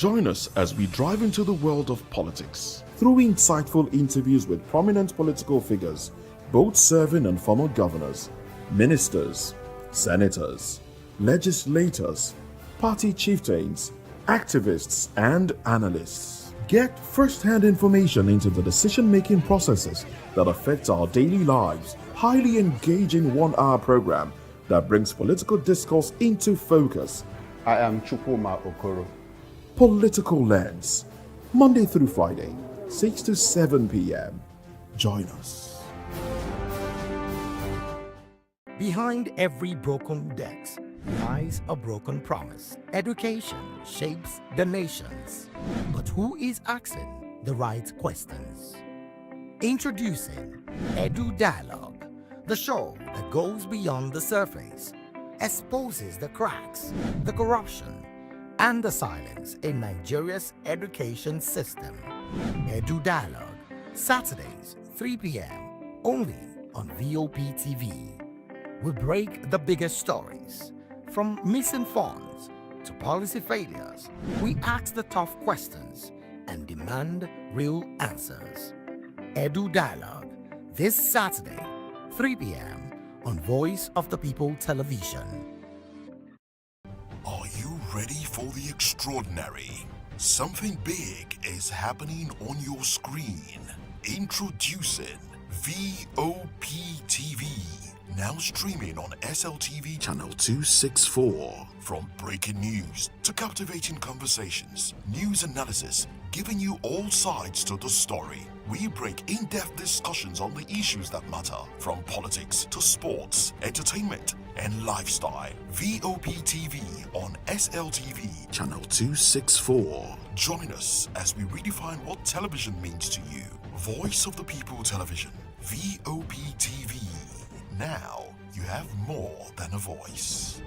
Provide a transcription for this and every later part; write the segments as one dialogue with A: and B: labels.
A: Join us as we drive into the world of politics through insightful interviews with prominent political figures, both serving and former governors, ministers, senators, legislators, party chieftains, activists, and analysts. Get first-hand information into the decision-making processes that affect our daily lives. Highly engaging one-hour program that brings political discourse into focus.
B: I am Chukwuma Okoro.
A: Political Lens, Monday through Friday, 6 to 7 p.m. Join us.
C: Behind every broken desk lies a broken promise. Education shapes the nations. But who is asking the right questions? Introducing Edu Dialogue, the show that goes beyond the surface, exposes the cracks, the corruption, and the silence in Nigeria's education system. Edu Dialogue, Saturdays, 3 p.m., only on VOP TV. We break the biggest stories, from missing funds to policy failures. We ask the tough questions and demand real answers. Edu Dialogue, this Saturday, 3 p.m. on Voice of the People Television.
A: Are you ready for the extraordinary? Something big is happening on your screen. Introducing VOP TV. Now streaming on SLTV channel 264. From breaking news to captivating conversations, news analysis, giving you all sides to the story. We break in-depth discussions on the issues that matter, from politics to sports, entertainment, and lifestyle. VOP TV on SLTV channel 264. Join us as we redefine what television means to you. Voice of the People Television, VOP TV. Now you have more than a voice.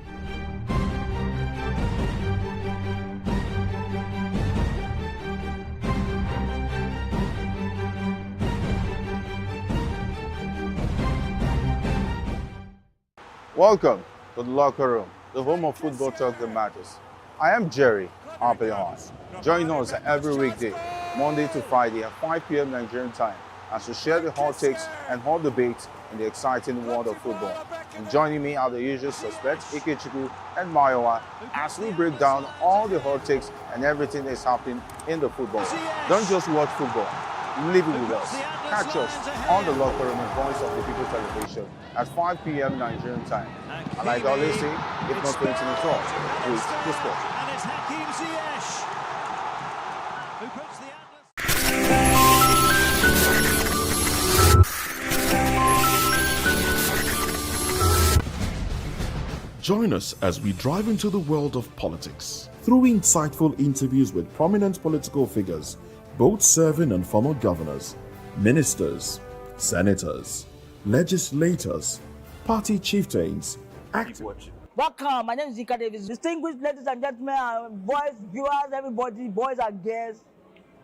B: Welcome to the locker room, the home of football talk that matters. I am Jerry Ampelon. Join us every weekday, Monday to Friday at 5 p.m. Nigerian time, as we share the hot takes and hot debates in the exciting world of football. And joining me are the usual suspects, Ikechukwu and Mayowa, as we break down all the hot takes and everything that's happening in the football. Don't just watch football, live it with us. Catch us on the locker room and Voice of the People Television at 5 p.m. Nigerian time. And like I always say, if not 20 minutes off, please the sport.
D: And it's Hakim Ziyech, who puts the
A: Join us as we drive into the world of politics through insightful interviews with prominent political figures, both serving and former governors, ministers, senators, legislators, party chieftains, activists.
E: Welcome, my name is Zika Davis. Distinguished ladies and gentlemen, boys, viewers, everybody, boys and girls.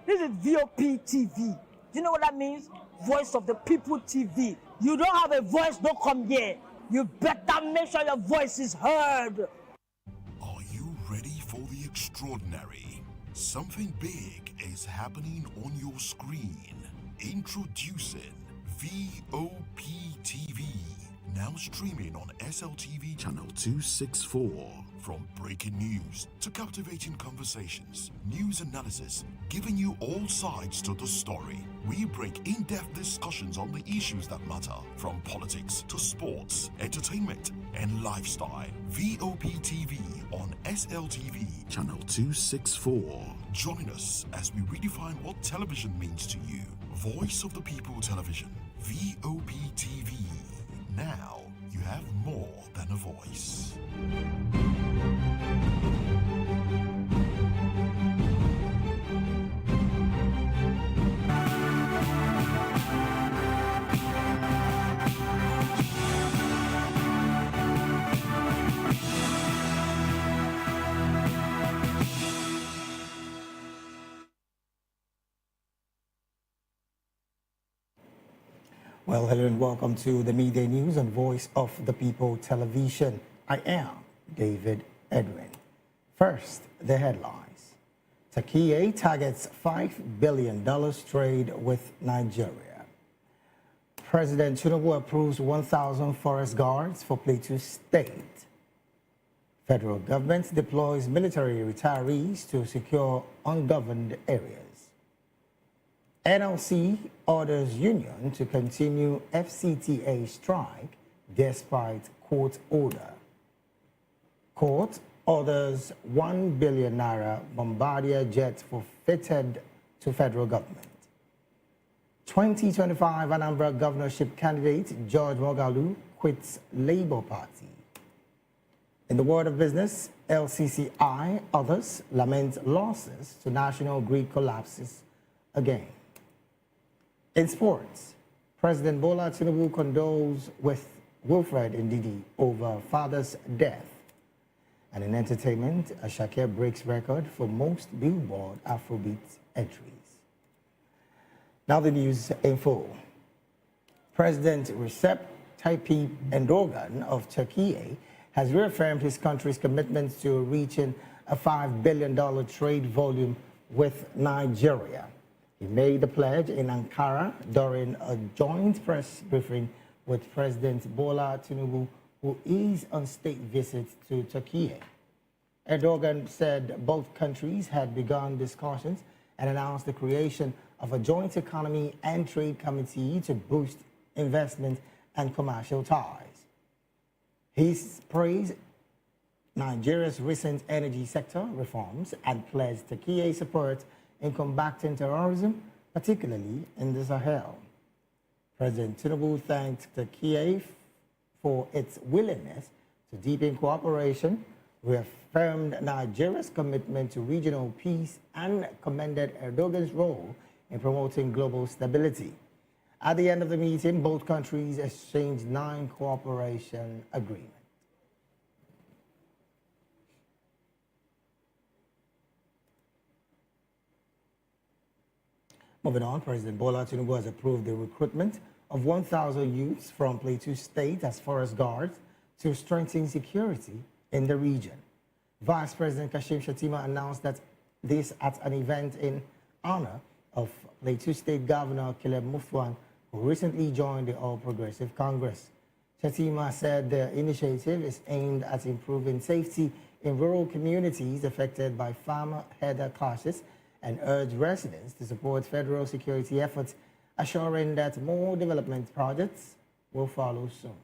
E: This is VOP TV. Do you know what that means? Voice of the People TV. You don't have a voice, don't come here. You better make sure your voice is heard.
A: Are you ready for the extraordinary? Something big is happening on your screen. Introducing VOP TV. Now streaming on SLTV channel 264. From breaking news to captivating conversations, news analysis, giving you all sides to the story. We break in-depth discussions on the issues that matter, from politics to sports, entertainment, and lifestyle. VOP TV on SLTV channel 264. Join us as we redefine what television means to you. Voice of the People Television, VOP TV. Now you have more than a voice.
F: Well, hello and welcome to the Midday News on Voice of the People Television. I am David Edwin. First, the headlines. Türkiye targets $5 billion trade with Nigeria. President Tinubu approves 1,000 forest guards for Plateau State. Federal government deploys military retirees to secure ungoverned areas. NLC orders union to continue FCTA strike despite court order. Court orders 1 billion naira Bombardier jet forfeited to federal government. 2025 Anambra governorship candidate George Mogalu quits Labour Party. In the world of business, LCCI, others lament losses to national grid collapses again. In sports, President Bola Tinubu condoles with Wilfred Ndidi over father's death. And in entertainment, Ashake breaks record for most Billboard Afrobeat entries. Now the news in full. President Recep Tayyip Erdogan of Turkey has reaffirmed his country's commitment to reaching a $5 billion trade volume with Nigeria. He made the pledge in Ankara during a joint press briefing with President Bola Tinubu, who is on state visit to Turkey. Erdogan said both countries had begun discussions and announced the creation of a joint economy and trade committee to boost investment and commercial ties. He praised Nigeria's recent energy sector reforms and pledged Turkey's support in combating terrorism, particularly in the Sahel. President Tinubu thanked Turkey for its willingness to deepen cooperation, reaffirmed Nigeria's commitment to regional peace, and commended Erdogan's role in promoting global stability. At the end of the meeting, both countries exchanged 9 cooperation agreements. Moving on, President Bola Tinubu has approved the recruitment of 1,000 youths from Plateau State as forest guards to strengthen security in the region. Vice President Kashim Shettima announced that this at an event in honor of Plateau State Governor Caleb Mutfwang, who recently joined the All Progressive Congress. Shettima said the initiative is aimed at improving safety in rural communities affected by farmer-herder clashes and urged residents to support federal security efforts, assuring that more development projects will follow soon.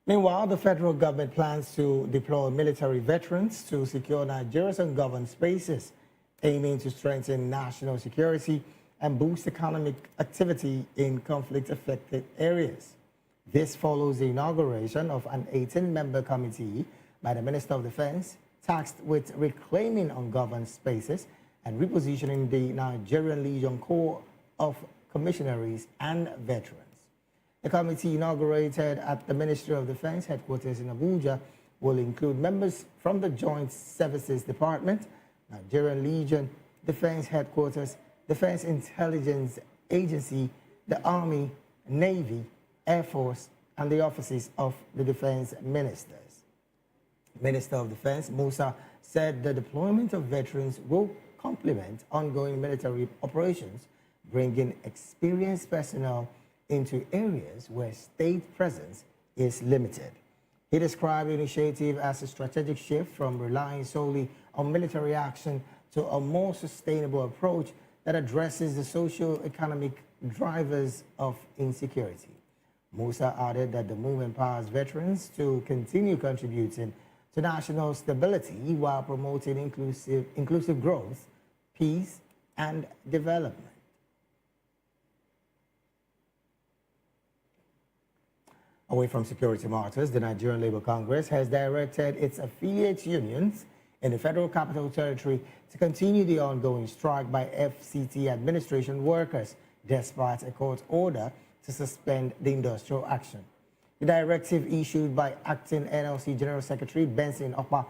F: Meanwhile, the federal government plans to deploy military veterans to secure Nigeria's ungoverned spaces, aiming to strengthen national security and boost economic activity in conflict-affected areas. This follows the inauguration of an 18-member committee by the Minister of Defense tasked with reclaiming ungoverned spaces and repositioning the Nigerian Legion Corps of commissionaries and veterans. The committee, inaugurated at the Ministry of Defense headquarters in Abuja, will include members from the Joint Services Department, Nigerian Legion, Defense Headquarters, Defense Intelligence Agency, the Army, Navy, Air Force, and the offices of the Defense Ministers. Minister of Defense Musa said the deployment of veterans will complement ongoing military operations, bringing experienced personnel into areas where state presence is limited. He described the initiative as a strategic shift from relying solely on military action to a more sustainable approach that addresses the socio-economic drivers of insecurity. Musa added that the move empowers veterans to continue contributing to national stability while promoting inclusive growth, peace, and development. Away from security matters, the Nigerian Labour Congress has directed its affiliate unions in the Federal Capital Territory to continue the ongoing strike by FCT administration workers, despite a court order to suspend the industrial action. The directive issued by Acting NLC General Secretary Benson Okpa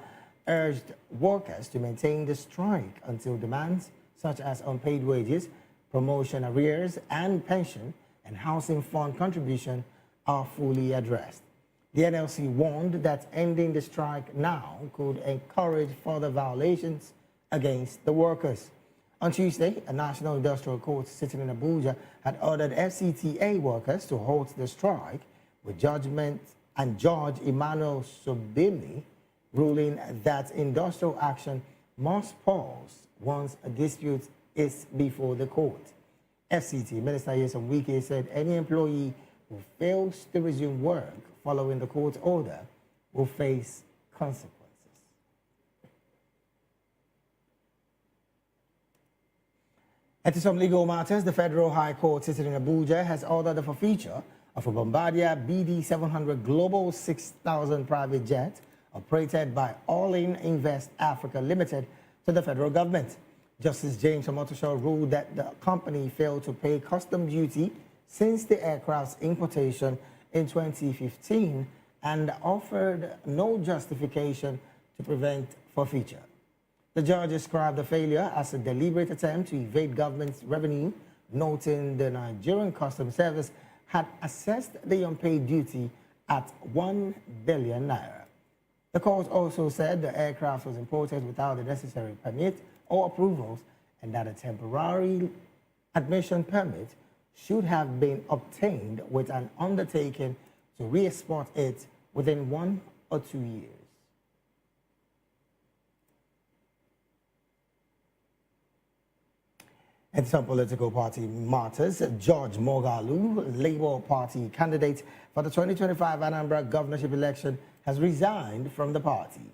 F: urged workers to maintain the strike until demands such as unpaid wages, promotion arrears, and pension and housing fund contribution are fully addressed. The NLC warned that ending the strike now could encourage further violations against the workers. On Tuesday, a National Industrial Court sitting in Abuja had ordered FCTA workers to halt the strike, with judgment and Judge Emmanuel Sobili ruling that industrial action must pause once a dispute is before the court. FCT Minister Yesom Wike said any employee who fails to resume work following the court order will face consequences. And to some legal matters, the Federal High Court sitting in Abuja has ordered the forfeiture of a Bombardier BD-700 Global 6000 private jet operated by All In Invest Africa Limited to the federal government. Justice James Omotosho ruled that the company failed to pay custom duty since the aircraft's importation in 2015 and offered no justification to prevent forfeiture. The judge described the failure as a deliberate attempt to evade government's revenue, noting the Nigerian Customs Service had assessed the unpaid duty at 1 billion naira. The court also said the aircraft was imported without the necessary permit or approvals and that a temporary admission permit should have been obtained with an undertaking to re-export it within 1 or 2 years. And some political party matters, George Moghalu, Labour Party candidate for the 2025 Anambra governorship election, has resigned from the party.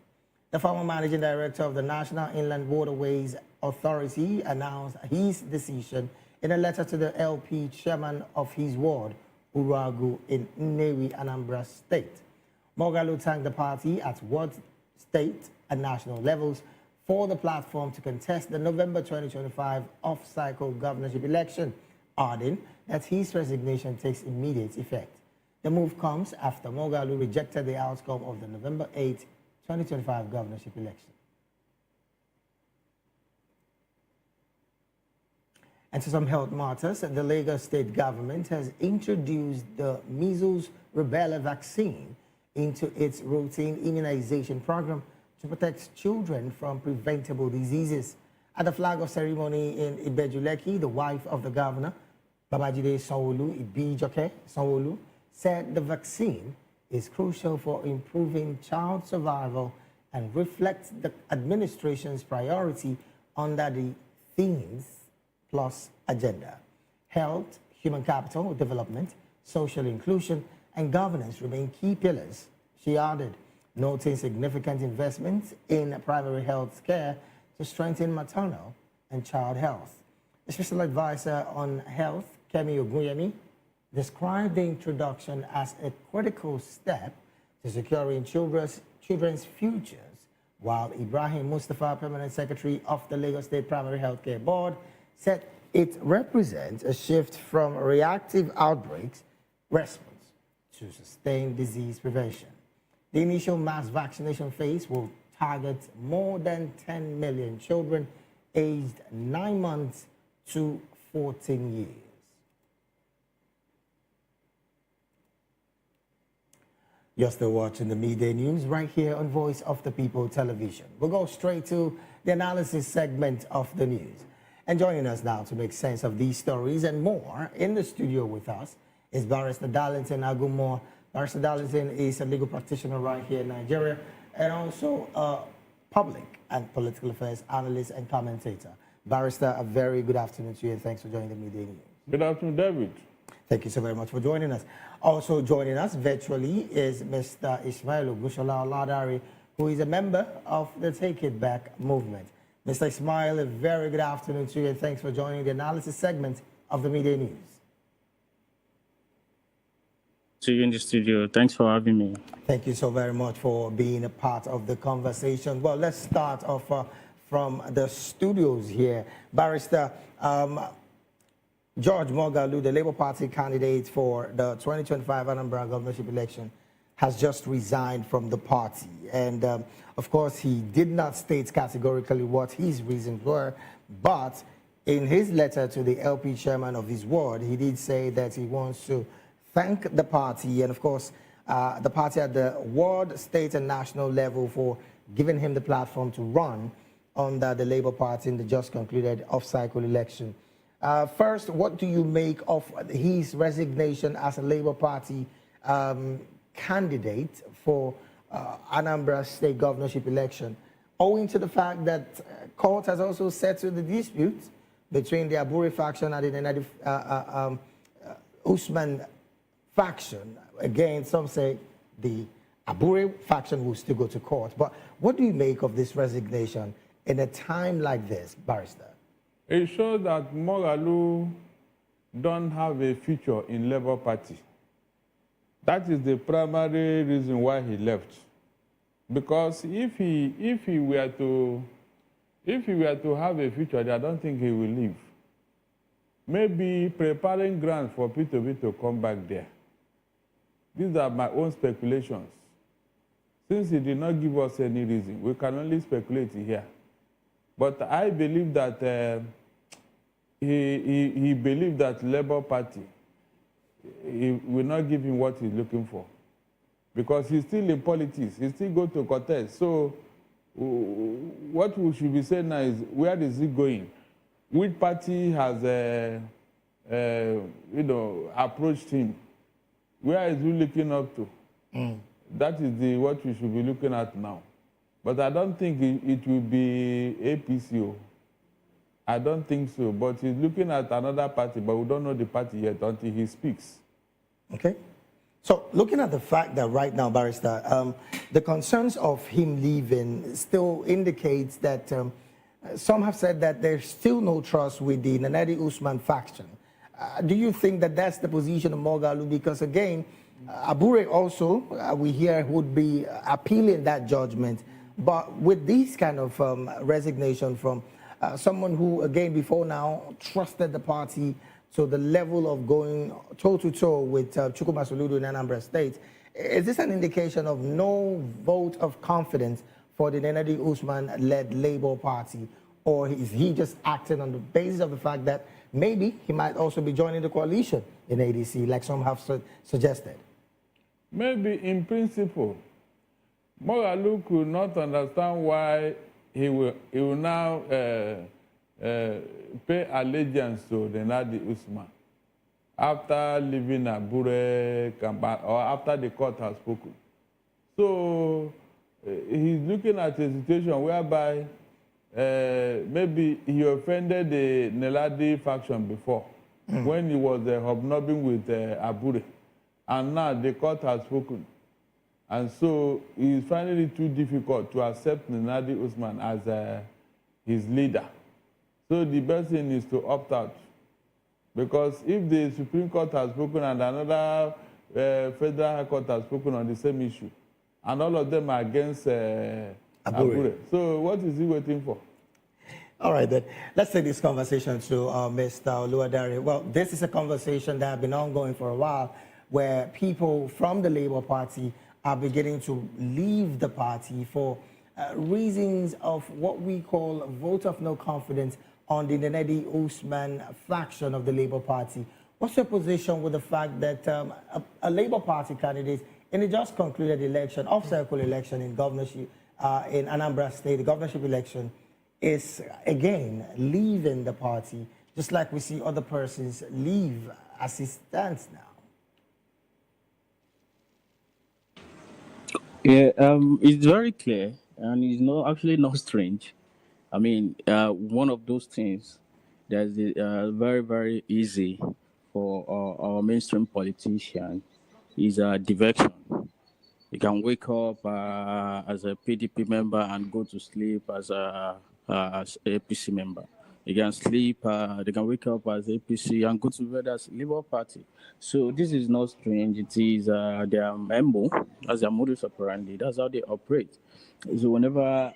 F: The former managing director of the National Inland Waterways Authority announced his decision in a letter to the LP chairman of his ward, Uragu, in Nnewi, Anambra State. Moghalu thanked the party at ward, state, and national levels for the platform to contest the November 2025 off-cycle governorship election, adding that his resignation takes immediate effect. The move comes after Moghalu rejected the outcome of the November 8, 2025 governorship election. And to some health matters, the Lagos state government has introduced the measles rubella vaccine into its routine immunization program to protect children from preventable diseases. At the flag-off ceremony in Ibejuleki, the wife of the governor, Babajide Sanwo-Olu Ibijoke Sanwo-Olu, said the vaccine is crucial for improving child survival and reflects the administration's priority under the themes plus agenda. Health, human capital development, social inclusion, and governance remain key pillars, she added, noting significant investments in primary health care to strengthen maternal and child health. The special advisor on health, Kemi Ogunyemi, described the introduction as a critical step to securing children's futures, while Ibrahim Mustafa, permanent secretary of the Lagos State Primary Healthcare Board, said it represents a shift from reactive outbreaks response to sustained disease prevention. The initial mass vaccination phase will target more than 10 million children aged 9 months to 14 years. You're still watching the midday news right here on Voice of the People television. We'll go straight to the analysis segment of the news. And joining us now to make sense of these stories and more in the studio with us is Barrister Darlington Agumore. Barrister Darlington is a legal practitioner right here in Nigeria and also a public and political affairs analyst and commentator. Barrister, a very good afternoon to you and thanks for joining the midday news.
G: Good afternoon, David.
F: Thank you so very much for joining us. Also joining us virtually is Mr. Ismail Ogushola Oladari, who is a member of the Take It Back movement. Mr. Ismail, a very good afternoon to you and thanks for joining the analysis segment of the midday news.
H: To you in the studio. Thanks for having me.
F: Thank you so very much for being a part of the conversation. Well, let's start off from the studios here. Barrister, George Moghalu, the Labour Party candidate for the 2025 Anambra governorship election, has just resigned from the party. And of course, he did not state categorically what his reasons were, but in his letter to the LP chairman of his ward, he did say that he wants to thank the party and, of course, the party at the world, state, and national level for giving him the platform to run under the Labour Party in the just concluded off-cycle election. First, what do you make of his resignation as a Labour Party candidate for Anambra State governorship election, owing to the fact that court has also settled the dispute between the Abure faction and the Nenadi Usman faction? Again, some say the Abure faction will still go to court. But what do you make of this resignation in a time like this, Barrister?
G: It shows that Mogalu don't have a future in Labour Party. That is the primary reason why he left. Because if he were to have a future, I don't think he will leave. Maybe preparing ground for P2B to come back there. These are my own speculations. Since he did not give us any reason, we can only speculate here. But I believe that he believed that Labour Party will not give him what he's looking for. Because he's still in politics, he still go to contest. So what we should be saying now is, where is he going? Which party has approached him? Where is he looking up to? That is what we should be looking at now. But I don't think it will be APCO. I don't think so. But he's looking at another party, but we don't know the party yet until he speaks.
F: Okay. So looking at the fact that right now, Barrister, the concerns of him leaving still indicates that some have said that there's still no trust with the Nenadi Usman faction. Do you think that that's the position of Mogalu? Because again, Abure also, we hear, would be appealing that judgment. But with this kind of resignation from someone who, again, before now, trusted the party to the level of going toe-to-toe with Chukwuma Soludo in Anambra State, is this an indication of no vote of confidence for the Nenadi Usman-led Labour Party? Or is he just acting on the basis of the fact that maybe he might also be joining the coalition in ADC, like some have suggested?
G: Maybe in principle. Mogalu could not understand why he will now pay allegiance to the Nadi Usman after leaving Abure or after the court has spoken. So he's looking at a situation whereby maybe he offended the Neladi faction before when he was hobnobbing with Abure, and now the court has spoken. And so he's finding it too difficult to accept Nenadi Usman as his leader. So the best thing is to opt out. Because if the Supreme Court has spoken and another Federal High Court has spoken on the same issue, and all of them are against Abure, so what is he waiting for?
F: All right, then. Let's take this conversation to Mr. Oluwadare. Well, this is a conversation that has been ongoing for a while, where people from the Labour Party are beginning to leave the party for reasons of what we call a vote of no confidence on the Nenadi Usman faction of the Labour Party. What's your position with the fact that a Labour Party candidate in the just concluded election, off-cycle election in governorship in Anambra State, the governorship election, is again leaving the party, just like we see other persons leave as it stands now?
H: Yeah, it's very clear, and it's actually not strange. I mean, one of those things that is very, very easy for our mainstream politician is diversion. You can wake up as a PDP member and go to sleep as as APC member. You can sleep, they can wake up as APC and go to bed as Labour Party. So this is not strange. It is their MO, as their modus operandi. That's how they operate. So whenever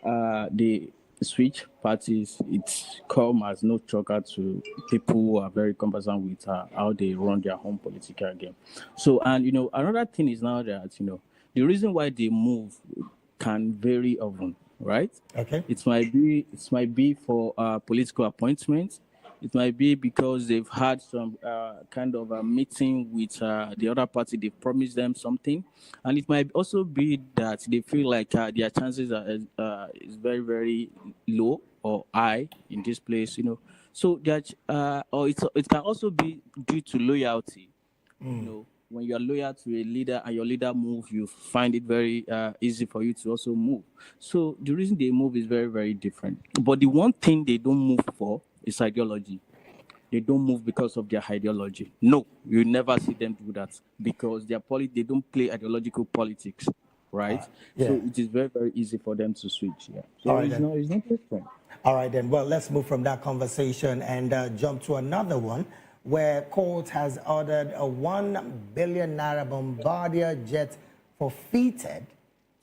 H: they switch parties, it's come as no shocker to people who are very conversant with how they run their home political game. So, and another thing is now that the reason why they move can vary often, right?
F: Okay.
H: It might be for political appointments. It might be because they've had some kind of a meeting with the other party. They've promised them something, and it might also be that they feel like their chances are is very very low or high in this place. So that or it can also be due to loyalty. When you are loyal to a leader and your leader move, you find it very easy for you to also move. So the reason they move is very, very different. But the one thing they don't move for is ideology. They don't move because of their ideology. No, you never see them do that because they don't play ideological politics, right?
F: Yeah.
H: So it is very, very easy for them to switch. Yeah. So
F: All right,
H: it's not different.
F: All right, then. Well, let's move from that conversation and jump to another one where court has ordered a 1 billion naira Bombardier jet forfeited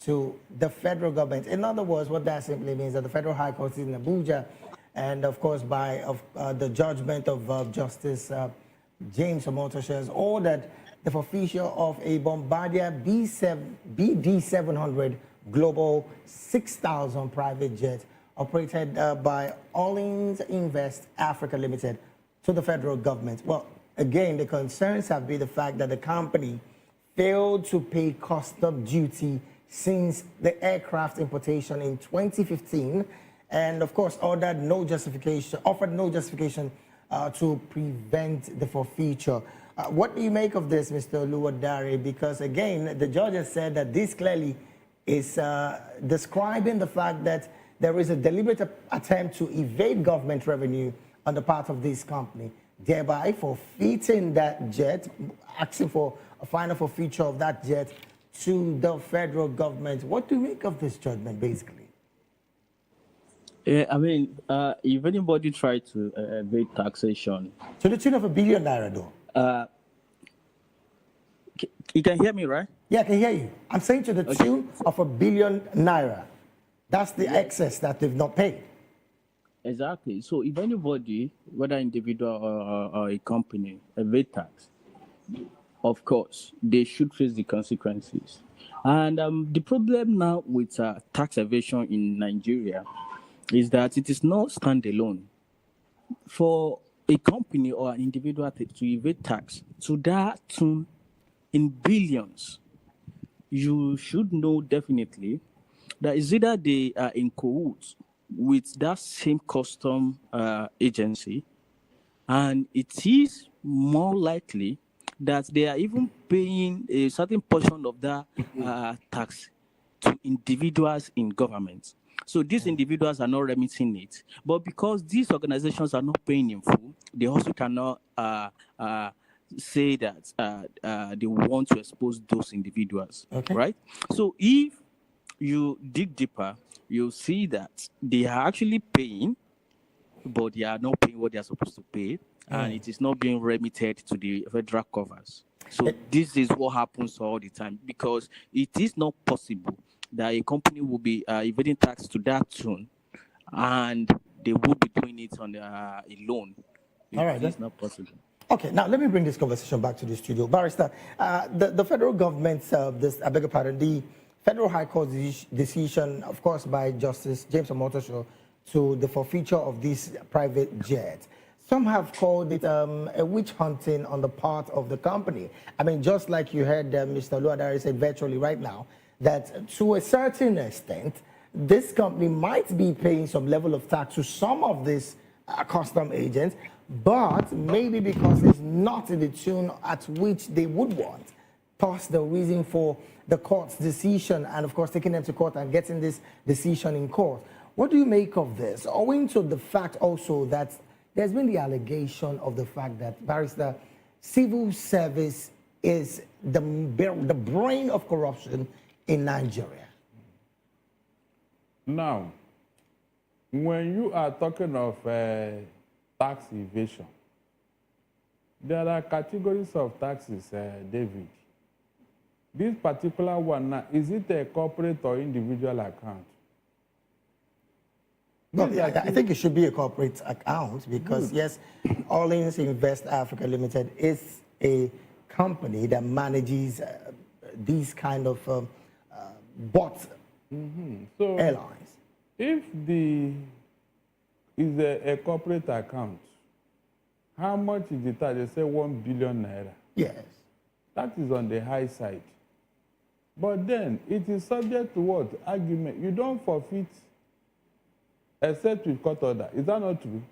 F: to the federal government. In other words, what that simply means is that the Federal High Court is in Abuja, and of course, by the judgment of Justice James Omotosho has ordered the forfeiture of a Bombardier BD700 Global 6000 private jet operated by Orleans Invest Africa Limited to the federal government. Well, again, the concerns have been the fact that the company failed to pay custom duty since the aircraft importation in 2015, and of course offered no justification to prevent the forfeiture. What do you make of this, Mr. Oluwadare? Because again, the judge has said that this clearly is describing the fact that there is a deliberate attempt to evade government revenue on the part of this company, thereby forfeiting that jet, asking for a final forfeiture of that jet to the federal government. What do you make of this judgment, basically?
H: Yeah, I mean, if anybody tried to evade taxation,
F: To the tune of 1 billion naira, though.
H: You can hear me, right?
F: Yeah, I can hear you. I'm saying to the tune of 1 billion naira. That's the excess that they've not paid.
H: Exactly. So if anybody, whether individual or a company, evade tax, of course, they should face the consequences. And the problem now with tax evasion in Nigeria is that it is not standalone. For a company or an individual to evade tax to that tune in billions, you should know definitely that is either they are in cahoots with that same custom agency, and it is more likely that they are even paying a certain portion of that tax to individuals in government. So these individuals are not remitting it, but because these organizations are not paying in full, they also cannot say that they want to expose those individuals, right? So if you dig deeper, you'll see that they are actually paying, but they are not paying what they are supposed to pay, and it is not being remitted to the federal covers. So this is what happens all the time, because it is not possible that a company will be evading tax to that tune, and they will be doing it on a loan.
F: All right,
H: it's not possible.
F: Okay, now let me bring this conversation back to the studio. Barrister, the federal government, I beg your pardon, the Federal High Court decision, of course, by Justice James Omotosho to the forfeiture of this private jet. Some have called it a witch hunting on the part of the company. I mean, just like you heard Mr. Oluwadare said virtually right now, that to a certain extent, this company might be paying some level of tax to some of these custom agents, but maybe because it's not in the tune at which they would want. Thus, the reason for the court's decision, and of course taking them to court and getting this decision in court. What do you make of this? Owing to the fact also that there's been the allegation of the fact that, Barrister, civil service is the brain of corruption in Nigeria.
G: Now, when you are talking of tax evasion, there are categories of taxes, David. This particular one, now, is it a corporate or individual account?
F: Well, yeah, I think it should be a corporate account because, yes, Orleans Invest Africa Limited is a company that manages these kind of bot airlines.
G: If the is a corporate account, How much is the tax? They say 1 billion naira.
F: Yes.
G: That is on the high side. But then it is subject to what? Argument. You don't forfeit except with court order. Is that not true?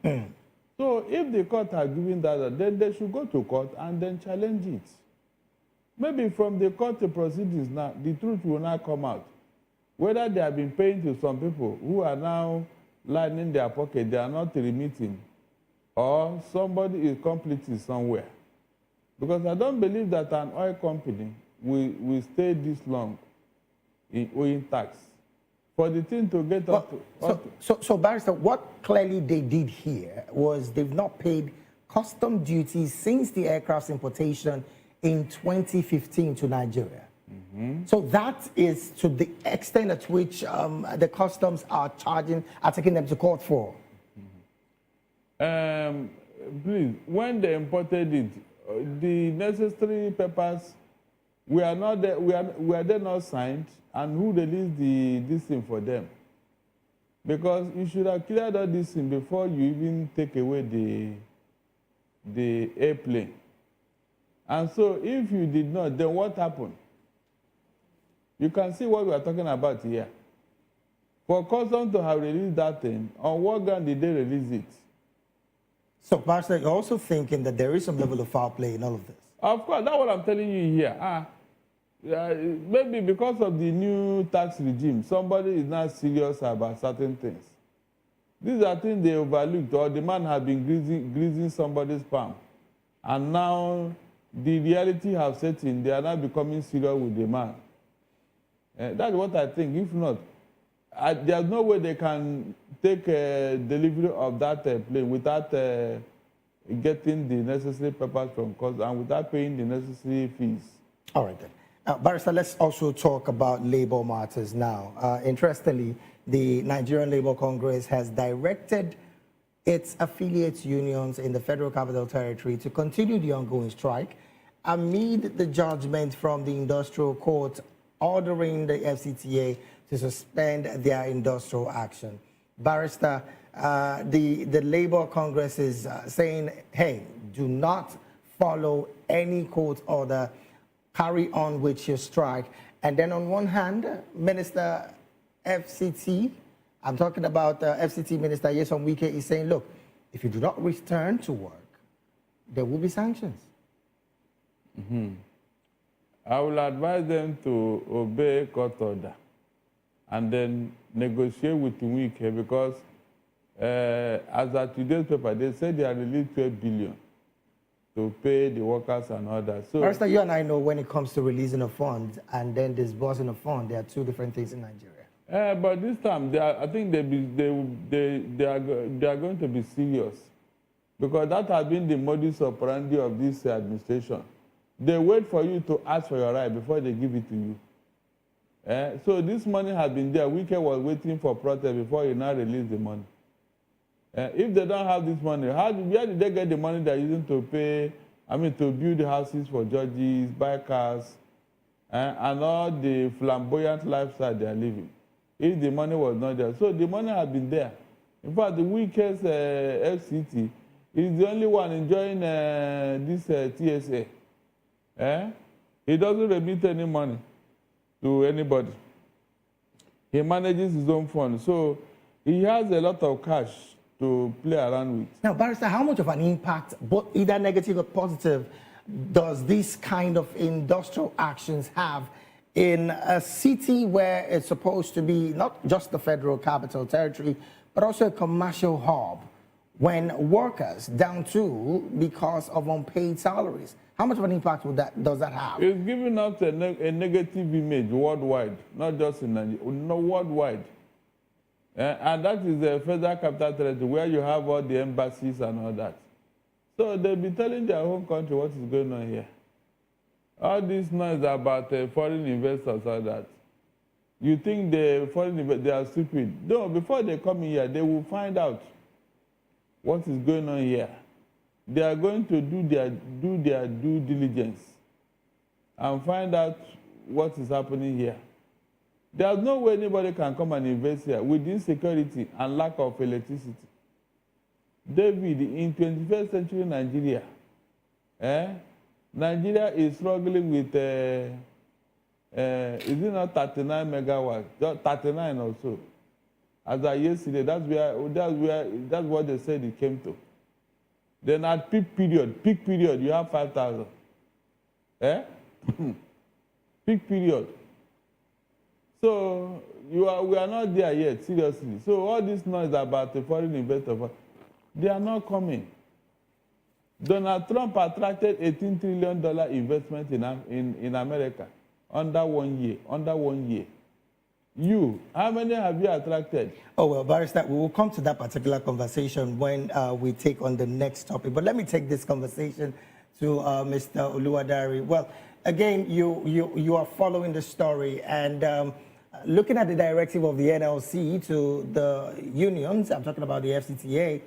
G: So if the court has given that order, then they should go to court and then challenge it. Maybe from the court proceedings now, the truth will now come out. Whether they have been paying to some people who are now lining their pocket, they are not remitting, or somebody is complicit somewhere. Because I don't believe that an oil company will stay this long in owing tax. For the thing to get up to...
F: So, Barrister, what clearly they did here was they've not paid custom duties since the aircraft's importation in 2015 to Nigeria. So that is to the extent at which the customs are taking them to court for.
G: Please, when they imported it, the necessary papers were not there, were they not signed, and who released this thing for them? Because you should have cleared all this thing before you even take away the airplane. And so if you did not, then what happened? You can see what we are talking about here. For customs to have released that thing, on what ground did they release it?
F: So, Pastor, you're also thinking that there is some level of foul play in all of this?
G: Of course, that's what I'm telling you here. Maybe because of the new tax regime, somebody is not serious about certain things. These are things they overlooked, or the man has been greasing somebody's palm. And now the reality has set in, they are now becoming serious with the man. That's what I think. If not, there's no way they can take delivery of that plane without getting the necessary papers from customs and without paying the necessary fees.
F: All right, then. Barrister, let's also talk about labor matters now. Interestingly, the Nigerian Labour Congress has directed its affiliate unions in the Federal Capital Territory to continue the ongoing strike amid the judgment from the Industrial Court ordering the FCTA to suspend their industrial action. Barrister, the Labour Congress is saying, hey, do not follow any court order, carry on with your strike. And then on one hand, Minister FCT, I'm talking about FCT Minister Yeson Wike, is saying, look, if you do not return to work, there will be sanctions.
G: I will advise them to obey court order and then negotiate with Wike, because as at today's paper, they said they are released 12 billion to pay the workers and others. So,
F: Barrister, you and I know when it comes to releasing a fund and then disbursing a fund, there are two different things in Nigeria.
G: But this time, I think they are going to be serious, because that has been the modus operandi of this administration. They wait for you to ask for your right before they give it to you. So this money has been there. Wike was waiting for protest before he now released the money. If they don't have this money, where did they get the money they're using to pay, to build houses for judges, buy cars, and all the flamboyant lifestyle they are living? If the money was not there. So the money has been there. In fact, the Wike's FCT is the only one enjoying this TSA. He doesn't remit any money to anybody. He manages his own fund. So he has a lot of cash to play around with.
F: Now, Barrister, how much of an impact, both either negative or positive, does this kind of industrial actions have in a city where it's supposed to be not just the Federal Capital Territory, but also a commercial hub, when workers down to because of unpaid salaries? How much of an impact does that have?
G: It's giving us a negative image worldwide, not just in Nigeria, no, worldwide. And that is the Federal Capital Territory, where you have all the embassies and all that. So they'll be telling their home country what is going on here. All this noise about foreign investors, all that. You think the foreign investors, they are stupid. No, before they come in here, they will find out what is going on here. They are going to do their due diligence and find out what is happening here. There's no way anybody can come and invest here with insecurity and lack of electricity. David, in 21st century Nigeria, Nigeria is struggling with, is it not 39 megawatts? Just 39 or so. As of yesterday, that's what they said it came to. Then at peak period, you have 5,000. Peak period. So we are not there yet, seriously. So all this noise about the foreign investors, they are not coming. Donald Trump attracted $18 trillion investment in America under 1 year. You, how many have you attracted?
F: Oh, well, Barrister, we will come to that particular conversation when we take on the next topic. But let me take this conversation to Mr. Oluwadari. Well, again, you are following the story and looking at the directive of the NLC to the unions, I'm talking about the FCTA,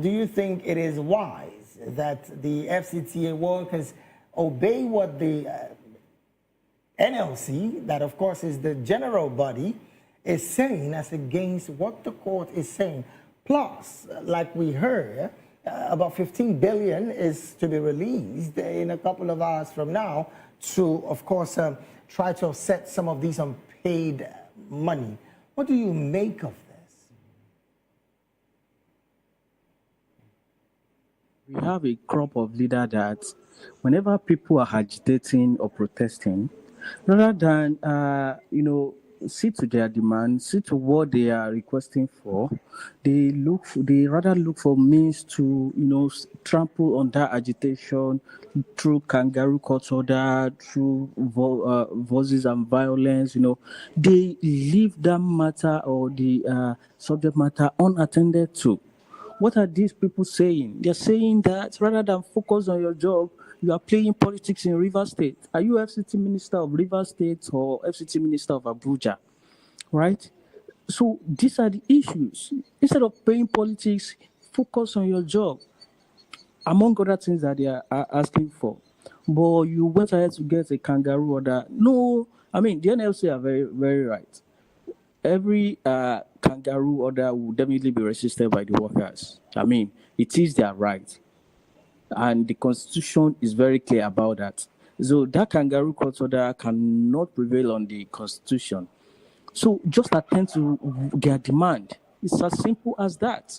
F: do you think it is wise that the FCTA workers obey what the NLC, that of course is the general body, is saying as against what the court is saying? Plus, like we heard, about 15 billion is to be released in a couple of hours from now to, of course, try to offset some of these unpaid money. What do you make of this?
H: We have a crop of leaders that whenever people are agitating or protesting, rather than see to their demand, see to what they are requesting for, they rather look for means to trample on that agitation through kangaroo court order, through voices and violence. They leave that matter or the subject matter unattended to. What are these people saying? They're saying that rather than focus on your job, you are playing politics in Rivers State. Are you FCT Minister of Rivers State or FCT Minister of Abuja? Right? So these are the issues. Instead of playing politics, focus on your job, among other things that they are asking for. But you went ahead to get a kangaroo order. No, I mean, the NLC are very, very right. Every kangaroo order will definitely be resisted by the workers. I mean, it is their right. And the Constitution is very clear about that. So that kangaroo court order cannot prevail on the Constitution. So just attend to their demand. It's as simple as that.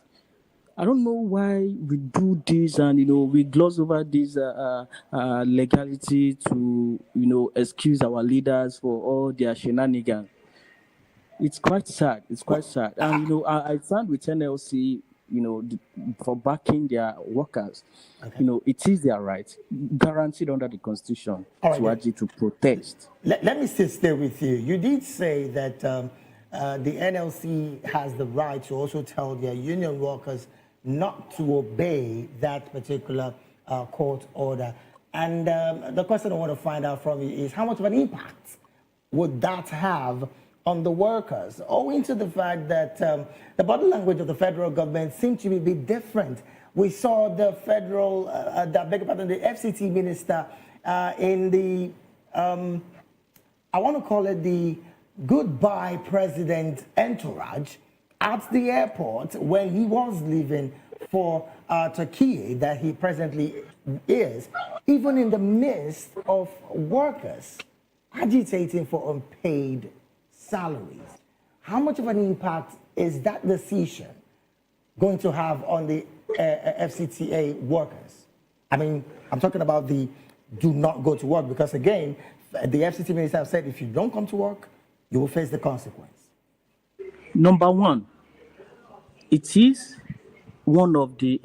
H: I don't know why we do this and, we gloss over this legality to, excuse our leaders for all their shenanigans. It's quite sad. It's quite sad. And, I stand with NLC, for backing their workers. Okay. It is their right, guaranteed under the Constitution, to actually to protest.
F: Let me stay with you. You did say that the NLC has the right to also tell their union workers not to obey that particular court order. And the question I want to find out from you is how much of an impact would that have on the workers, owing to the fact that the body language of the federal government seemed to be a bit different. We saw the federal, the FCT minister in the, I want to call it the goodbye president entourage at the airport when he was leaving for Turkey, that he presently is, even in the midst of workers agitating for unpaid salaries. How much of an impact is that decision going to have on the FCTA workers? I mean, I'm talking about the do not go to work, because again, the FCT minister have said if you don't come to work, you will face the consequence.
H: Number one, it is one of the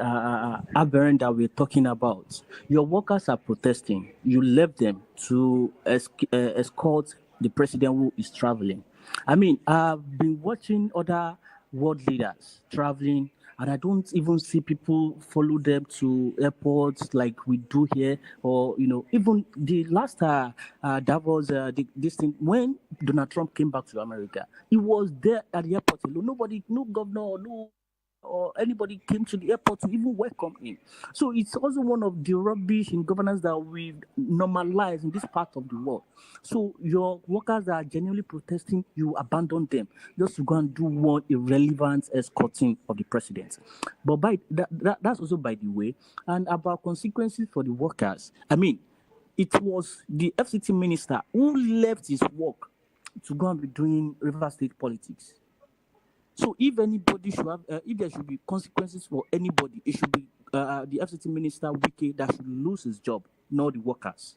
H: aberrant that we're talking about. Your workers are protesting. You left them to escort the president who is traveling. I mean, I've been watching other world leaders traveling, and I don't even see people follow them to airports like we do here. Or, even the last Davos, this thing, when Donald Trump came back to America, he was there at the airport alone. Nobody, no governor, no or anybody came to the airport to even welcome him. So it's also one of the rubbish in governance that we've normalized in this part of the world. So your workers that are genuinely protesting, you abandon them just to go and do one irrelevant escorting of the president. But that's also by the way, and about consequences for the workers. I mean, it was the FCT minister who left his work to go and be doing River State politics. So if anybody should have, if there should be consequences for anybody, it should be the FCT minister Wike that should lose his job, not the workers.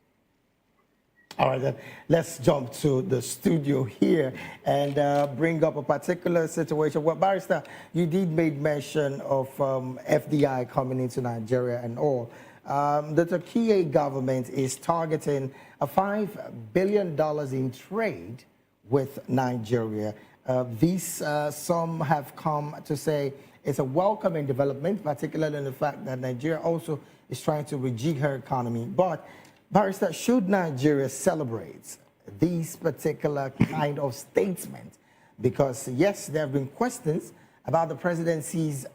F: All right, then let's jump to the studio here and bring up a particular situation. Well, Barrister, you did make mention of FDI coming into Nigeria and all. The Türkiye government is targeting a $5 billion in trade with Nigeria. These some have come to say it's a welcoming development, particularly in the fact that Nigeria also is trying to rejig her economy. But Barrister, should Nigeria celebrate these particular kind of statements? Because yes, there have been questions about the presidency's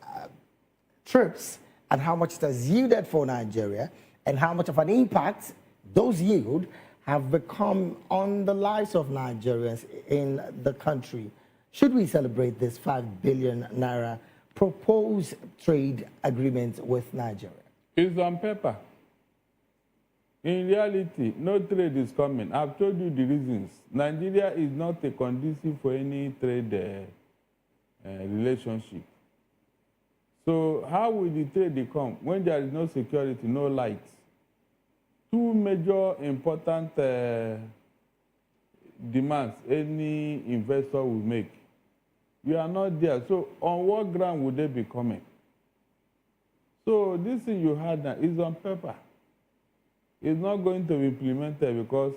F: trips and how much it has yielded for Nigeria and how much of an impact those yield have become on the lives of Nigerians in the country. Should we celebrate this 5 billion naira proposed trade agreement with Nigeria?
G: It's on paper. In reality, no trade is coming. I've told you the reasons. Nigeria is not a conducive for any trade relationship. So how will the trade come when there is no security, no light? Two major important demands any investor will make. You are not there. So on what ground would they be coming? So this thing you had now is on paper. It's not going to be implemented because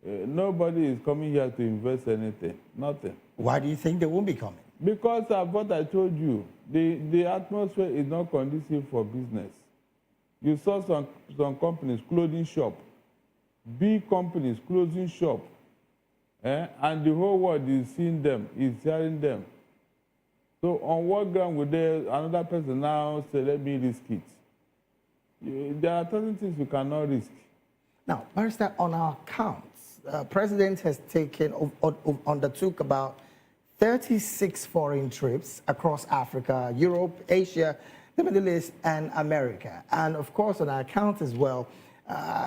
G: nobody is coming here to invest anything, nothing.
F: Why do you think they won't be coming?
G: Because of what I told you, the atmosphere is not conducive for business. You saw some companies, clothing shop, big companies closing shop, and the whole world is seeing them, is hearing them. So on what ground would another person now say, let me risk it? There are certain things you cannot risk.
F: Now, Barrister, on our accounts, President has undertook about 36 foreign trips across Africa, Europe, Asia, the Middle East, and America. And of course, on our account as well,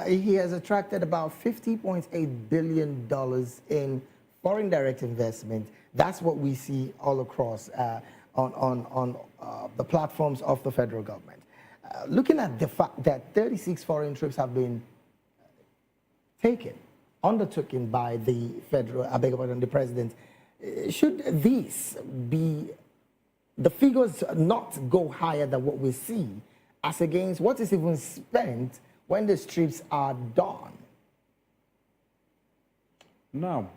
F: he has attracted about $50.8 billion in foreign direct investment. That's what we see all across on the platforms of the federal government. Looking at the fact that 36 foreign trips have been undertaken by the the president, should these be, the figures not go higher than what we see as against what is even spent when the trips are done?
G: Now,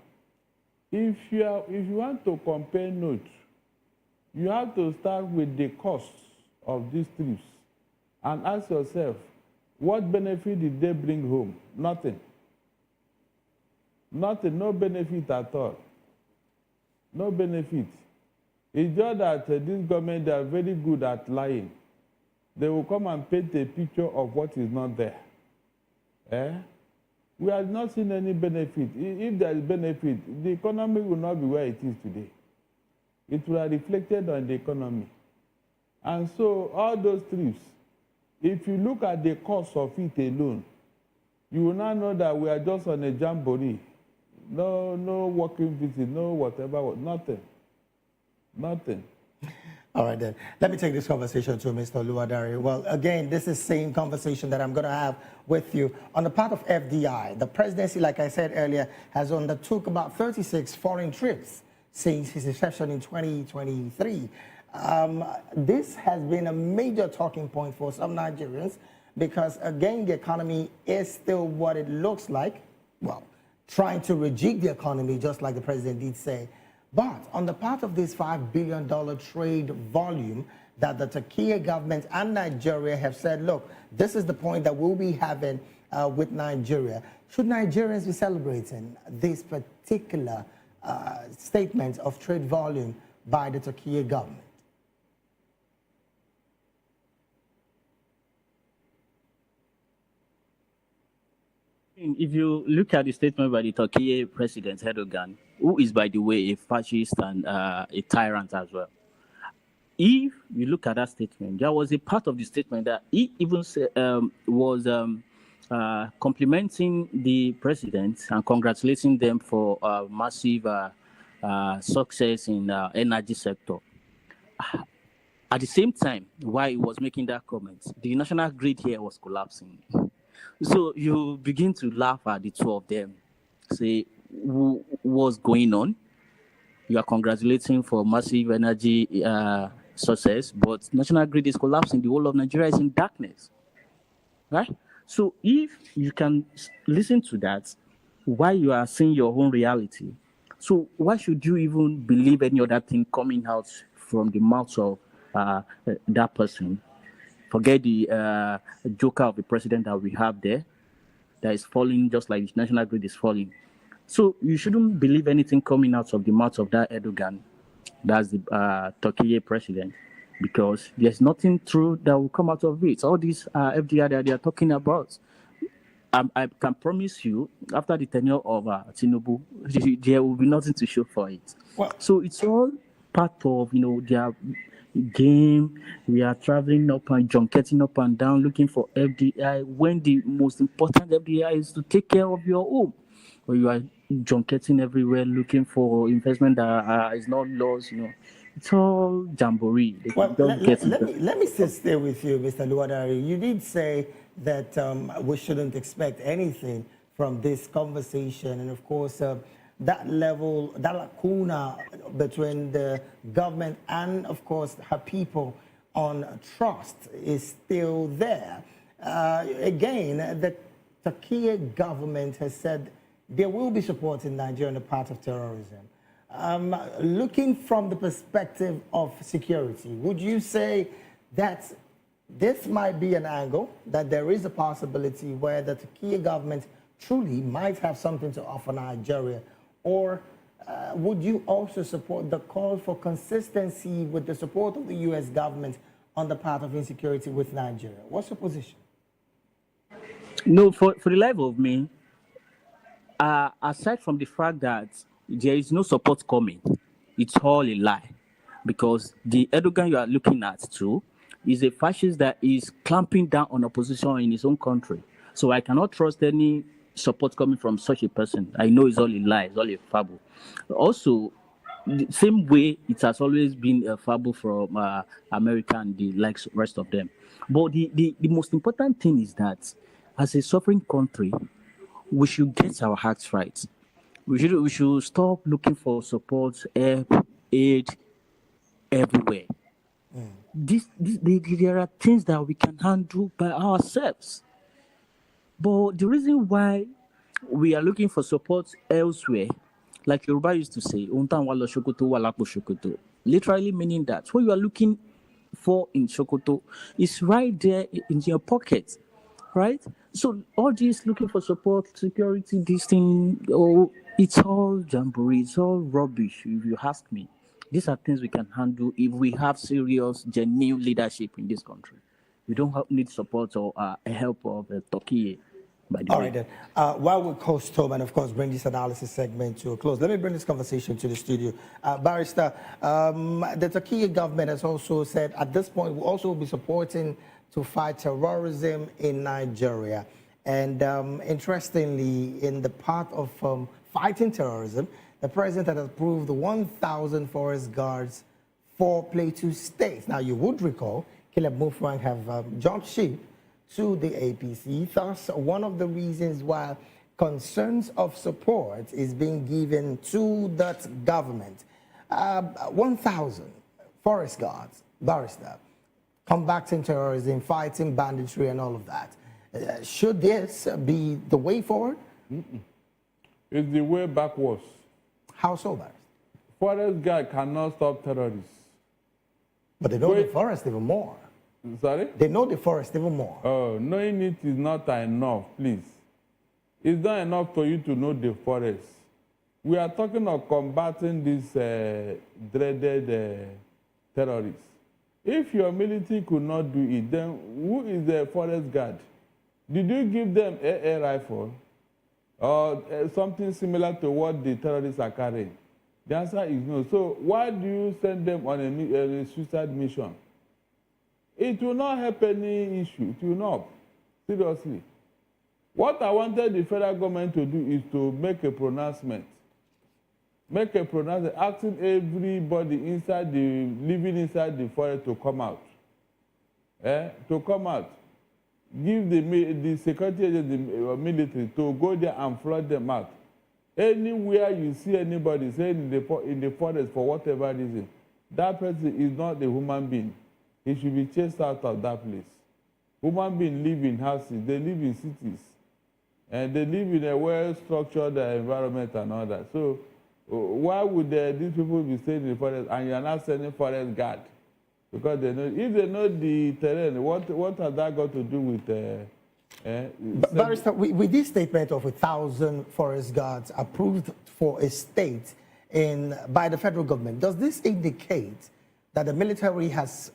G: if you want to compare notes, you have to start with the costs of these trips and ask yourself, what benefit did they bring home? Nothing. Nothing, no benefit at all. No benefit. It's just that this government, they are very good at lying. They will come and paint a picture of what is not there. We have not seen any benefit. If there is benefit, the economy will not be where it is today. It will have reflected on the economy. And so all those trips, if you look at the cost of it alone, you will now know that we are just on a jamboree. No working visit, no whatever, nothing. Nothing.
F: All right, then. Let me take this conversation to Mr. Oluwadare. Well, again, this is the same conversation that I'm going to have with you. On the part of FDI, the presidency, like I said earlier, has undertook about 36 foreign trips since his inception in 2023. This has been a major talking point for some Nigerians because, again, the economy is still what it looks like. Well, trying to rejig the economy, just like the president did say. But on the part of this $5 billion trade volume that the Türkiye government and Nigeria have said, look, this is the point that we'll be having with Nigeria. Should Nigerians be celebrating this particular statement of trade volume by the Türkiye government?
H: If you look at the statement by the Turkey President Erdogan, who is, by the way, a fascist and a tyrant as well, if you look at that statement, there was a part of the statement that he even was complimenting the president and congratulating them for massive success in energy sector. At the same time, while he was making that comment, the national grid here was collapsing. So you begin to laugh at the two of them, say, what's going on? You are congratulating for massive energy success, but national grid is collapsing. The whole of Nigeria is in darkness, right? So if you can listen to that while you are seeing your own reality, so why should you even believe any other thing coming out from the mouth of that person? Forget the joker of the president that we have there that is falling just like the national grid is falling. So you shouldn't believe anything coming out of the mouth of that Erdogan, that's the Turkey president, because there's nothing true that will come out of it. All these FDR that they are talking about, I can promise you, after the tenure of Tinubu, there will be nothing to show for it.
F: Well,
H: So it's all part of their game. We are traveling up and junketing up and down looking for FDI when the most important FDI is to take care of your home. Or you are junketing everywhere looking for investment that is not lost. It's all jamboree. They
F: well,
H: don't get it.
F: let me still stay with you, Mr. Luadari. You did say that we shouldn't expect anything from this conversation. And of course, that level, that lacuna between the government and, of course, her people on trust is still there. Again, the Turkey government has said they will be supporting Nigeria on the path of terrorism. Looking from the perspective of security, would you say that this might be an angle, that there is a possibility where the Turkey government truly might have something to offer Nigeria? Or would you also support the call for consistency with the support of the U.S. government on the path of insecurity with Nigeria? What's your position?
H: No, for the life of me, aside from the fact that there is no support coming, it's all a lie. Because the Erdogan you are looking at too is a fascist that is clamping down on opposition in his own country. So I cannot trust any support coming from such a person. I know it's all a lie, it's all a fable. Also, the same way it has always been a fable from America and the likes rest of them. But the most important thing is that as a sovereign country, we should get our hearts right. We should stop looking for support, help, aid everywhere. There are things that we can handle by ourselves. But the reason why we are looking for support elsewhere, like Yoruba used to say, "Untan walo shokoto walapo shokoto," literally meaning that what you are looking for in Sokoto is right there in your pocket, right? So all this looking for support, security, this thing, it's all jamboree, it's all rubbish, if you ask me. These are things we can handle if we have serious, genuine leadership in this country. We don't need support or help of Turkey. By the
F: All
H: way.
F: right, then. While we coast home and, of course, bring this analysis segment to a close, let me bring this conversation to the studio. Barrister, the Turkey government has also said at this point we'll also be supporting to fight terrorism in Nigeria. And interestingly, in the part of fighting terrorism, the president has approved 1,000 forest guards for Plateau State. Now, you would recall Caleb Mutfwang have jumped ship to the APC. Thus, one of the reasons why concerns of support is being given to that government. 1,000 forest guards, Barrister, combating terrorism, fighting banditry and all of that. Should this be the way forward?
G: It's the way backwards.
F: How so, Barrister?
G: Forest guy cannot stop terrorists.
F: But they know the forest even more.
G: Sorry?
F: They know the forest even more.
G: Oh, knowing it is not enough, please. It's not enough for you to know the forest. We are talking of combating these dreaded terrorists. If your military could not do it, then who is the forest guard? Did you give them a rifle? or something similar to what the terrorists are carrying? The answer is no. So why do you send them on a suicide mission? It will not help any issue. It will not. Seriously. What I wanted the federal government to do is to make a pronouncement. Make a pronouncement asking everybody living inside the forest to come out. To come out. Give the security agents, the military, to go there and flood them out. Anywhere you see anybody saying in the forest for whatever reason, that person is not a human being. He should be chased out of that place. Human beings live in houses, they live in cities, and they live in a well-structured environment and all that. So why would these people be staying in the forest and you're not sending forest guard? Because they know, if they know the terrain, what has that got to do with...
F: Barrister, with this statement of 1,000 forest guards approved for a state by the federal government, does this indicate that the military has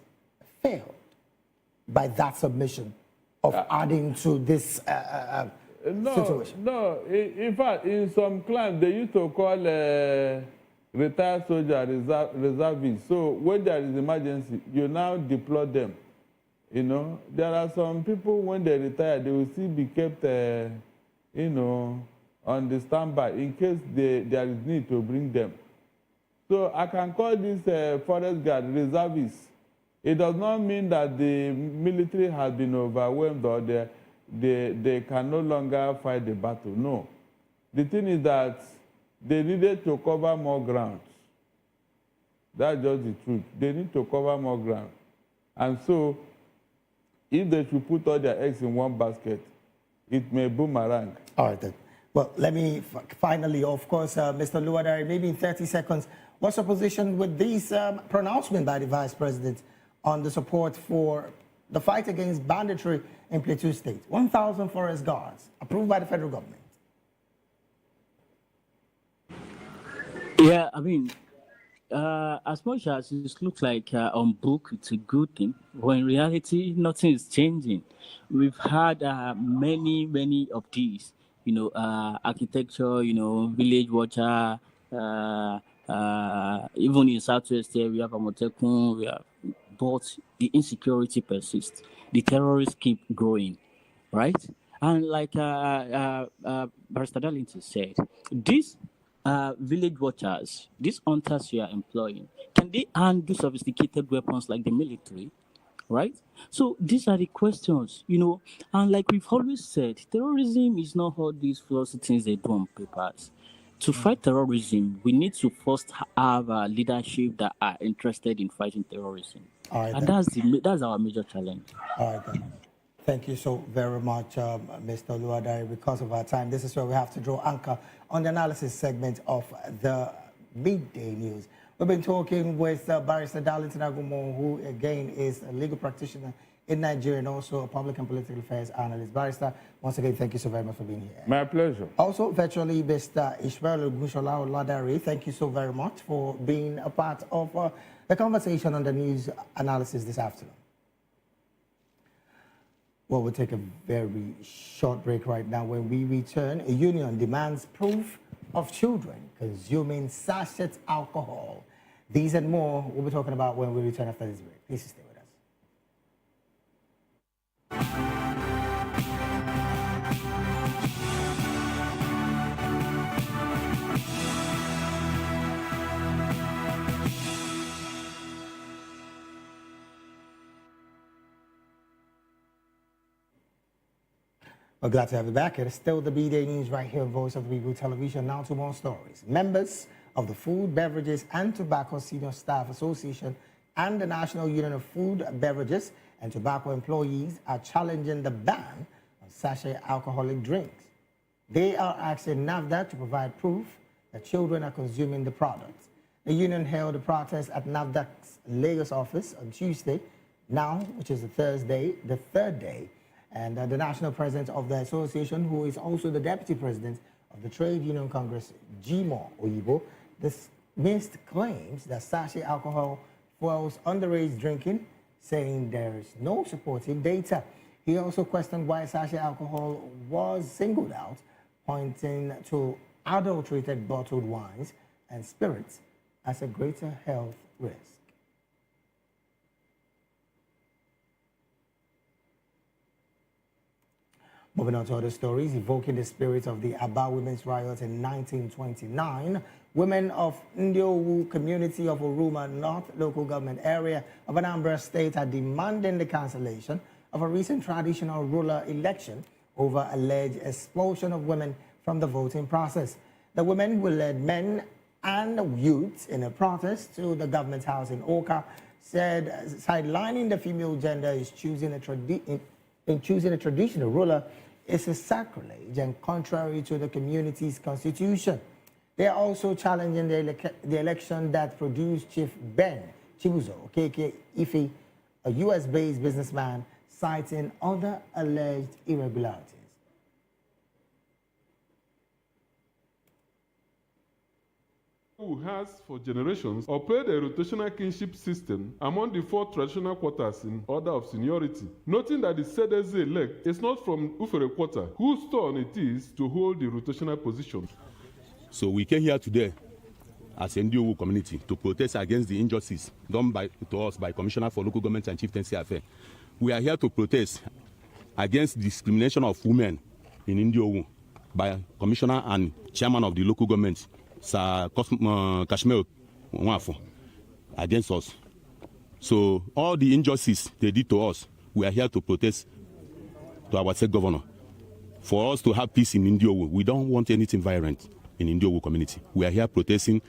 F: failed by that submission of adding to this situation?
G: No. In fact, in some clans, they used to call retired soldier reservists. So when there is emergency, you now deploy them. You know, there are some people, when they retire, they will still be kept, on the standby in case there is need to bring them. So I can call this forest guard reservists. It does not mean that the military has been overwhelmed or they can no longer fight the battle. No. The thing is that they needed to cover more ground. That's just the truth. They need to cover more ground. And so, if they should put all their eggs in one basket, it may boomerang.
F: All right, then. Well, let me finally, of course, Mr. Luadari, maybe in 30 seconds, what's your position with this pronouncement by the Vice President on the support for the fight against banditry in Plateau State? 1,000 forest guards approved by the federal government.
H: Yeah, I mean, as much as it looks like on book it's a good thing, but in reality nothing is changing. We've had many of these, architecture, village watcher, even in Southwest here we have Amotekun, but the insecurity persists. The terrorists keep growing, right? And like Barrister Darlington said, these village watchers, these hunters you are employing, can they handle sophisticated weapons like the military, right? So these are the questions, and like we've always said, terrorism is not all these flossy things they do on papers. To fight terrorism, we need to first have leadership that are interested in fighting terrorism.
F: All right,
H: and that's our major challenge.
F: All right, then. Thank you so very much, Mr. Luadari. Because of our time, this is where we have to draw anchor on the analysis segment of the midday news. We've been talking with Barrister Darlington Agumo, who again is a legal practitioner in Nigeria and also a public and political affairs analyst. Barrister, once again, thank you so very much for being here.
G: My pleasure.
F: Also, virtually, Mr. Ishmael Ogushola Oladare, thank you so very much for being a part of the conversation on the news analysis this afternoon. Well, we'll take a very short break right now. When we return, a union demands proof of children consuming sachet alcohol. These and more we'll be talking about when we return after this break. Please stay with us. We're glad to have you back. It is still the B-Day News right here on Voice of the People Television. Now to more stories. Members of the Food, Beverages and Tobacco Senior Staff Association and the National Union of Food, Beverages and Tobacco Employees are challenging the ban on sachet alcoholic drinks. They are asking NAFDAC to provide proof that children are consuming the products. The union held a protest at NAFDAC's Lagos office on Tuesday, now, which is the third day. And the national president of the association, who is also the deputy president of the Trade Union Congress, Jimo Oyibo, dismissed claims that sachet alcohol fuels underage drinking, saying there is no supporting data. He also questioned why sachet alcohol was singled out, pointing to adulterated bottled wines and spirits as a greater health risk. Moving on to other stories, evoking the spirit of the Aba Women's Riot in 1929, women of Ndiowu community of Oruma North local government area of Anambra State are demanding the cancellation of a recent traditional ruler election over alleged expulsion of women from the voting process. The women will lead men and youths in a protest to the government house in Oka, said sidelining the female gender is choosing a traditional ruler is a sacrilege and contrary to the community's constitution. They are also challenging the election that produced Chief Ben Chibuzo, KK Ife, a US-based businessman, citing other alleged irregularities.
I: Who has for generations operated a rotational kinship system among the 4 traditional quarters in order of seniority, noting that the Sedeze-elect is not from Ufere quarter, whose turn it is to hold the rotational position.
J: So we came here today as a Ndiowu community to protest against the injustice done to us by Commissioner for Local Government and Chieftaincy Affairs. We are here to protest against discrimination of women in Ndiowu by Commissioner and Chairman of the local government, Sir Kashmir Nwafo, against us. So all the injustice they did to us, we are here to protest to our state governor. For us to have peace in Ndiowu, we don't want anything violent in Ndiowu community. We are here protesting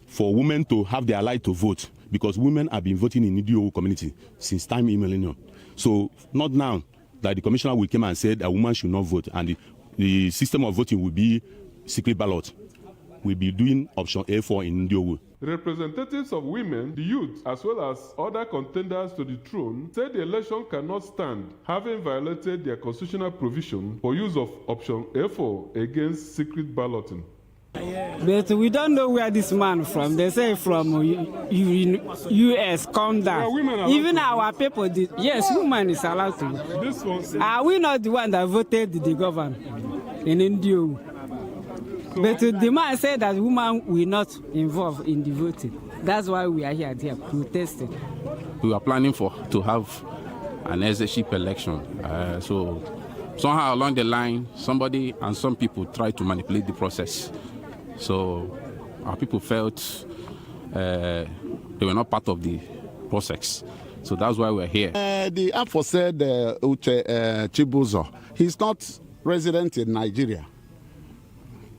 J: for women to have their right to vote, because women have been voting in Ndiowu community since time immemorial. So not now that the commissioner will come and said a woman should not vote, and the system of voting will be secret ballot. We'll be doing option A4 in Ndiowu.
I: Representatives of women, the youth, as well as other contenders to the throne, said the election cannot stand, having violated their constitutional provision for use of option A4 against secret balloting.
K: But we don't know where this man from. They say from US, come down.
I: Yeah,
K: even our people did. Yes, woman is allowed to.
I: This one.
K: Are we not the one that voted the governor in India? But the man said that women will not involve in the voting. That's why we are here protesting.
L: We are planning to have an executive election. So somehow along the line, somebody and some people tried to manipulate the process. So our people felt they were not part of the process. So that's why we're here.
M: The aforesaid Uche Chibuzo, he's not resident in Nigeria.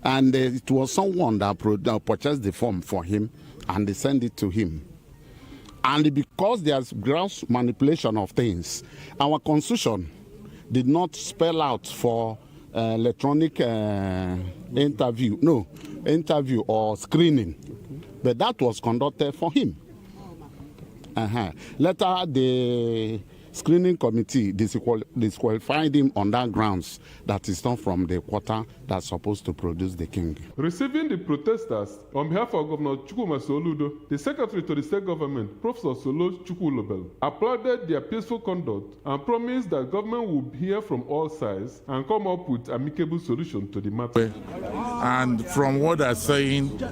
M: And it was someone that purchased the form for him, and they sent it to him. And because there's gross manipulation of things, our constitution did not spell out for electronic interview or screening, but that was conducted for him. Later, the screening committee disqualified him on that grounds that is not from the quarter that's supposed to produce the king.
I: Receiving the protesters, on behalf of Governor Chukwuma Soludo, the Secretary to the State Government, Professor Solo Chukwulobel, applauded their peaceful conduct and promised that government would hear from all sides and come up with amicable solution to the matter.
N: And from what they're saying,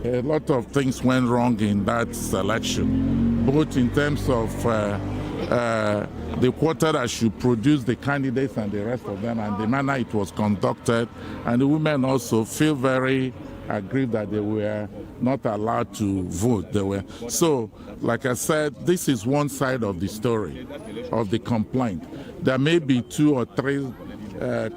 N: a lot of things went wrong in that selection, both in terms of the quarter that should produce the candidates and the rest of them, and the manner it was conducted. And the women also feel very aggrieved that they were not allowed to vote. So, like I said, this is one side of the story, of the complaint. There may be 2 or 3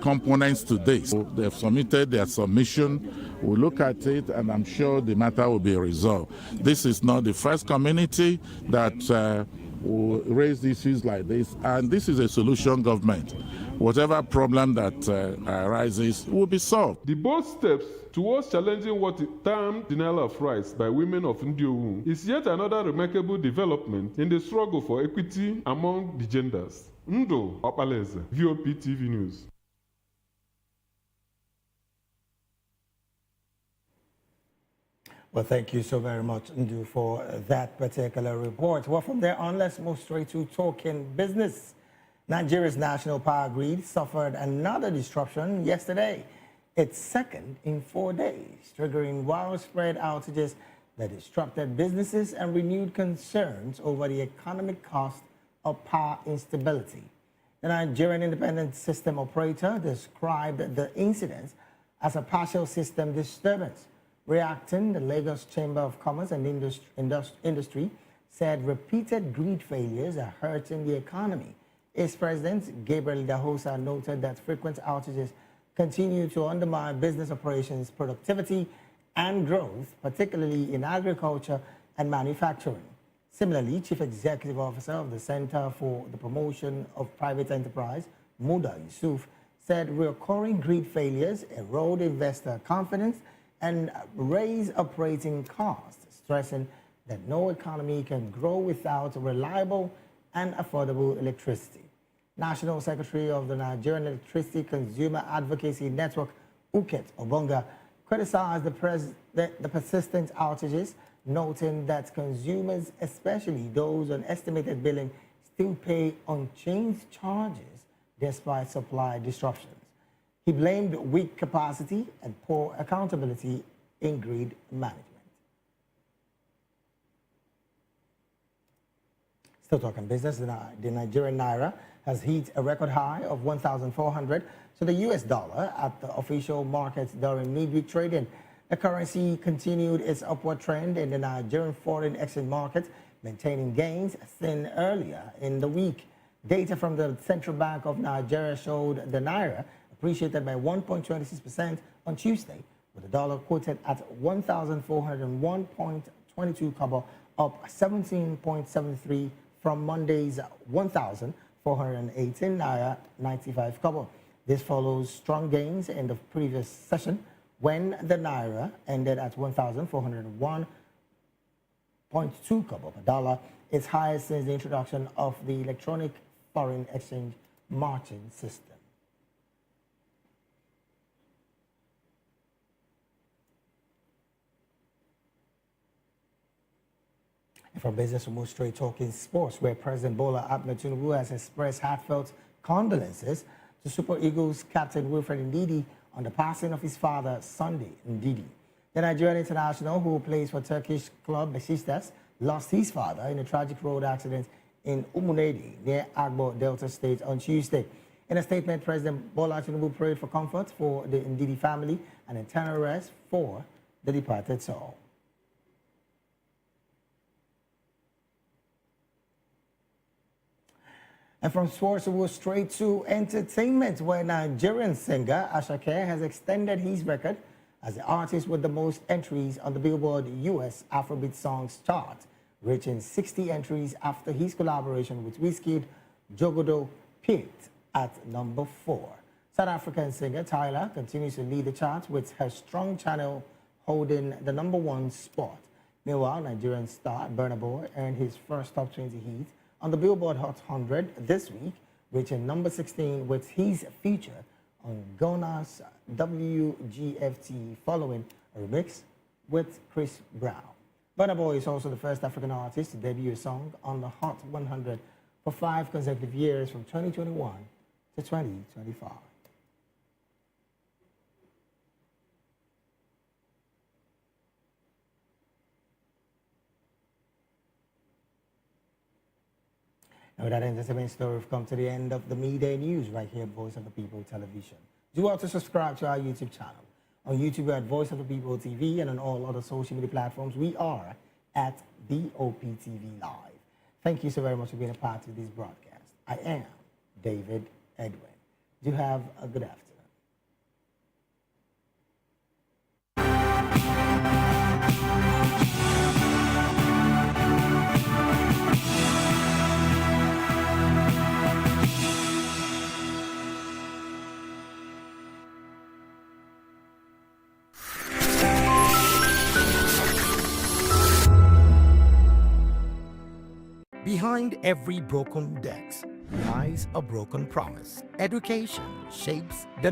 N: components to this. So they've submitted their submission. We'll look at it, and I'm sure the matter will be resolved. This is not the first community that will raise issues like this, and this is a solution government. Whatever problem that arises will be solved.
I: The bold steps towards challenging what is termed denial of rights by women of Ndiowu is yet another remarkable development in the struggle for equity among the genders. Ndo Opaleze, VOP TV News.
F: Well, thank you so very much, Ndu, for that particular report. Well, from there on, let's move straight to talking business. Nigeria's national power grid suffered another disruption yesterday, its second in 4 days, triggering widespread outages that disrupted businesses and renewed concerns over the economic cost of power instability. The Nigerian Independent System Operator described the incident as a partial system disturbance. Reacting, the Lagos Chamber of Commerce and Industry said repeated grid failures are hurting the economy. Its president, Gabriel Dahosa, noted that frequent outages continue to undermine business operations, productivity, and growth, particularly in agriculture and manufacturing. Similarly, Chief Executive Officer of the Center for the Promotion of Private Enterprise, Muda Yusuf, said recurring grid failures erode investor confidence and raise operating costs, stressing that no economy can grow without reliable and affordable electricity. National Secretary of the Nigerian Electricity Consumer Advocacy Network, Uket Obonga, criticized the persistent outages, noting that consumers, especially those on estimated billing, still pay unchanged charges despite supply disruptions. He blamed weak capacity and poor accountability in grid management. Still talking business, the Nigerian Naira has hit a record high of 1,400 to the US dollar at the official markets during midweek trading. The currency continued its upward trend in the Nigerian foreign exchange market, maintaining gains seen earlier in the week. Data from the Central Bank of Nigeria showed the Naira appreciated by 1.26% on Tuesday, with the dollar quoted at 1,401.22 kobo, up 17.73 from Monday's 1,418 naira 95 kobo. This follows strong gains in the previous session, when the Naira ended at 1,401.2 kobo per dollar, its highest since the introduction of the electronic foreign exchange margin system. And from business, we move straight talking sports, where President Bola Ahmed Tinubu has expressed heartfelt condolences to Super Eagles captain Wilfred Ndidi on the passing of his father, Sunday Ndidi. The Nigerian international, who plays for Turkish club Besiktas, lost his father in a tragic road accident in Umunedi, near Agbo, Delta State, on Tuesday. In a statement, President Bola Tinubu prayed for comfort for the Ndidi family and eternal rest for the departed soul. And from sports, we'll straight to entertainment, where Nigerian singer Ashake has extended his record as the artist with the most entries on the Billboard US Afrobeat Songs chart, reaching 60 entries after his collaboration with Wizkid Jogodo peaked at number 4. South African singer Tyler continues to lead the chart, with her strong channel holding the number 1 spot. Meanwhile, Nigerian star Burna Boy earned his first top 20 hit on the Billboard Hot 100 this week, reaching number 16 with his feature on Ghana's WGFT, following a remix with Chris Brown. Burna Boy is also the first African artist to debut a song on the Hot 100 for 5 consecutive years, from 2021 to 2025. And with that entertainment story, we've come to the end of the midday news right here at Voice of the People Television. Do also subscribe to our YouTube channel. On YouTube, we're at Voice of the People TV, and on all other social media platforms, we are at BOPTV Live. Thank you so very much for being a part of this broadcast. I am David Edwin. Do have a good afternoon.
C: Behind every broken desk lies a broken promise. Education shapes the